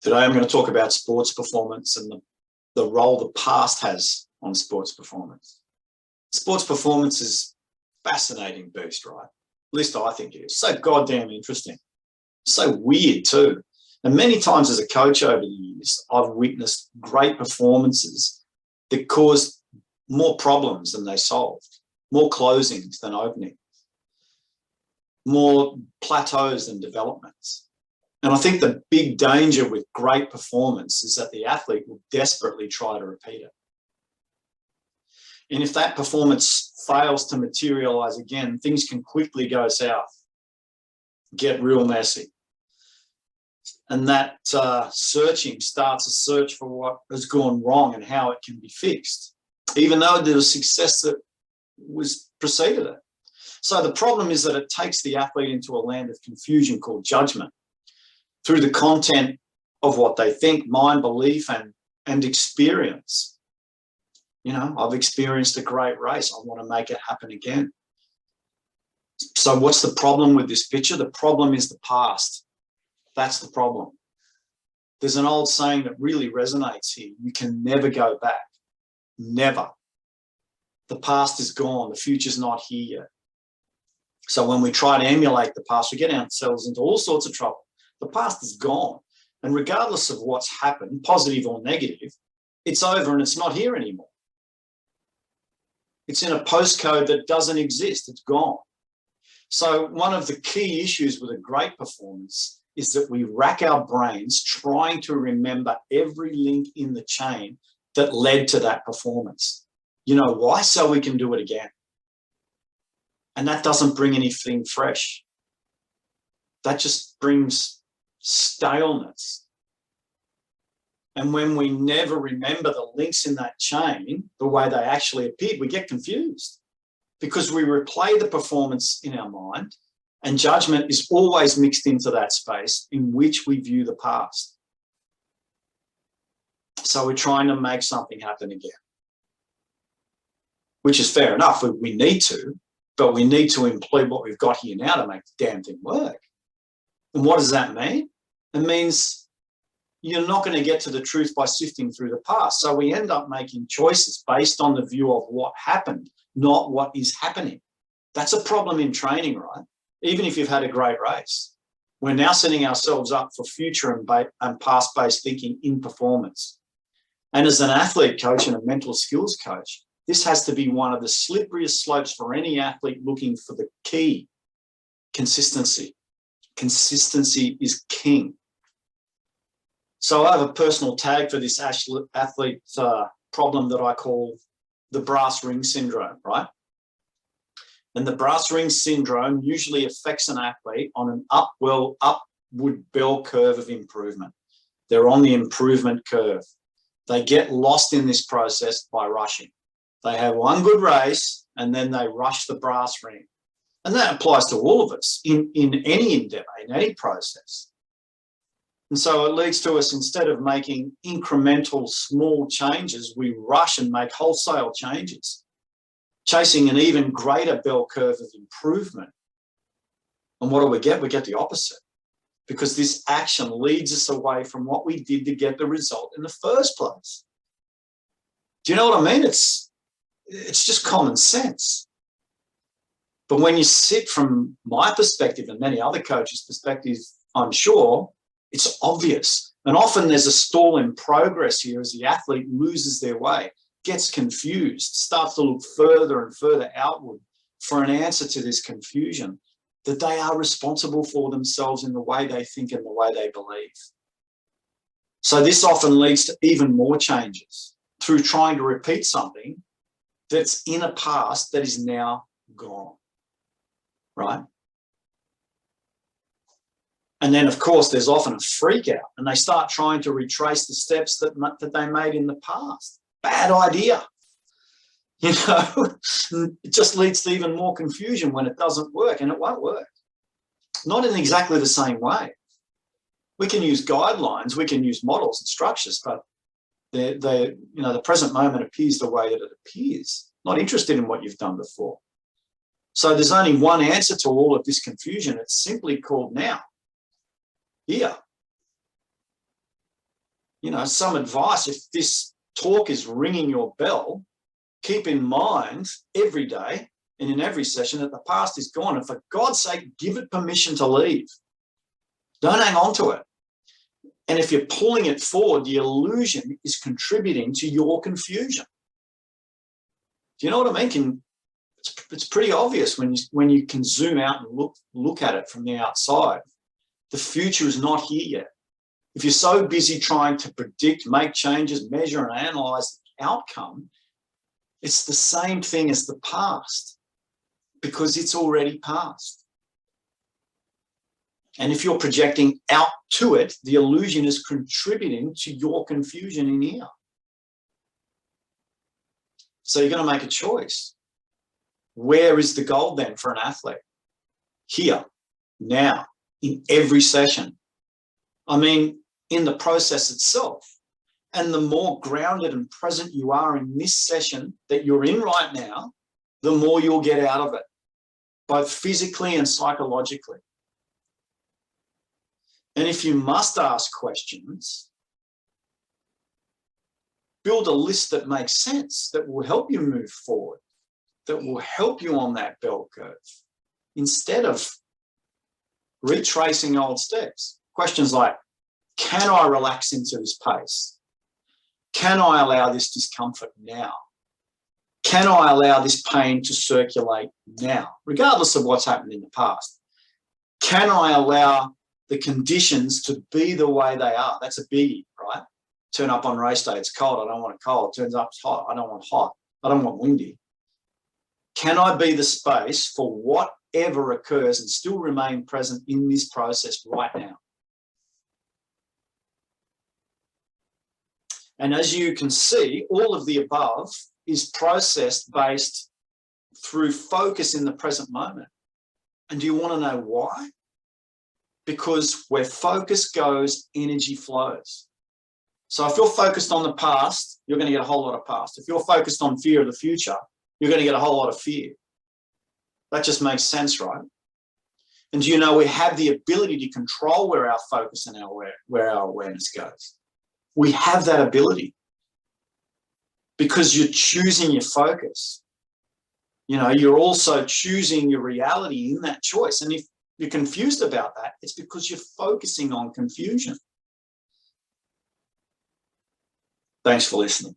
Today I'm going to talk about sports performance and the role the past has on sports performance. Sports performance is a fascinating beast, right? At least I think it is. So goddamn interesting. So weird too. And many times as a coach over the years, I've witnessed great performances that caused more problems than they solved, more closings than openings, more plateaus than developments. And I think the big danger with great performance is that the athlete will desperately try to repeat it. And if that performance fails to materialize again, things can quickly go south, get real messy. And that searching starts a search for what has gone wrong and how it can be fixed, even though there was success that was preceded it. So the problem is that it takes the athlete into a land of confusion called judgment through the content of what they think, mind, belief, and experience. You know, I've experienced a great race. I want to make it happen again. So what's the problem with this picture? The problem is the past. That's the problem. There's an old saying that really resonates here. You can never go back. Never. The past is gone. The future's not here yet. So when we try to emulate the past, we get ourselves into all sorts of trouble. The past is gone. And regardless of what's happened, positive or negative, it's over and it's not here anymore. It's in a postcode that doesn't exist. It's gone. So one of the key issues with a great performance is that we rack our brains trying to remember every link in the chain that led to that performance. You know why? So we can do it again. And that doesn't bring anything fresh. That just brings staleness. And when we never remember the links in that chain, the way they actually appeared, we get confused because we replay the performance in our mind, and judgment is always mixed into that space in which we view the past. So we're trying to make something happen again, which is fair enough. We need to, but we need to employ what we've got here now to make the damn thing work. And what does that mean? It means you're not going to get to the truth by sifting through the past. So we end up making choices based on the view of what happened, not what is happening. That's a problem in training, right? Even if you've had a great race. We're now setting ourselves up for future and past-based thinking in performance. And as an athlete coach and a mental skills coach, this has to be one of the slipperiest slopes for any athlete looking for the key: consistency. Consistency is king. So I have a personal tag for this athlete problem that I call the brass ring syndrome, right? And the brass ring syndrome usually affects an athlete on an upward bell curve of improvement. They're on the improvement curve. They get lost in this process by rushing. They have one good race and then they rush the brass ring. And that applies to all of us in any endeavour, in any process. And so it leads to us, instead of making incremental small changes, we rush and make wholesale changes, chasing an even greater bell curve of improvement. And what do we get? We get the opposite, because this action leads us away from what we did to get the result in the first place. Do you know what I mean? It's just common sense. But when you sit from my perspective and many other coaches' perspectives, I'm sure, it's obvious. And often there's a stall in progress here as the athlete loses their way, gets confused, starts to look further and further outward for an answer to this confusion that they are responsible for themselves in the way they think and the way they believe. So this often leads to even more changes through trying to repeat something that's in a past that is now gone. Right? And then, of course, there's often a freak out and they start trying to retrace the steps that they made in the past. Bad idea. You know, it just leads to even more confusion when it doesn't work, and it won't work. Not in exactly the same way. We can use guidelines, we can use models and structures, but the present moment appears the way that it appears. Not interested in what you've done before. So there's only one answer to all of this confusion. It's simply called now. Here. some advice, if this talk is ringing your bell, keep in mind every day and in every session that the past is gone. And for God's sake, give it permission to leave. Don't hang on to it. And if you're pulling it forward, the illusion is contributing to your confusion. Do you know what I mean? It's pretty obvious when you can zoom out and look at it from the outside. The future is not here yet. If you're so busy trying to predict, make changes, measure and analyze the outcome, it's the same thing as the past because it's already past. And if you're projecting out to it, the illusion is contributing to your confusion in here. So you're going to make a choice. Where is the gold then for an athlete? Here, now, in every session. I mean, in the process itself. And the more grounded and present you are in this session that you're in right now, the more you'll get out of it, both physically and psychologically. And if you must ask questions, build a list that makes sense, that will help you move forward, that will help you on that bell curve, instead of retracing old steps. Questions like, can I relax into this pace? Can I allow this discomfort now? Can I allow this pain to circulate now, regardless of what's happened in the past? Can I allow the conditions to be the way they are? That's a biggie, right? Turn up on race day, it's cold, I don't want it cold. Turns up, it's hot, I don't want hot. I don't want windy. Can I be the space for whatever occurs and still remain present in this process right now? And as you can see, all of the above is processed based through focus in the present moment. And do you want to know why? Because where focus goes, energy flows. So if you're focused on the past, you're going to get a whole lot of past. If you're focused on fear of the future, you're going to get a whole lot of fear. That just makes sense, right? And do you know we have the ability to control where our focus and where our awareness goes? We have that ability because you're choosing your focus. You're also choosing your reality in that choice. And if you're confused about that, it's because you're focusing on confusion. Thanks for listening.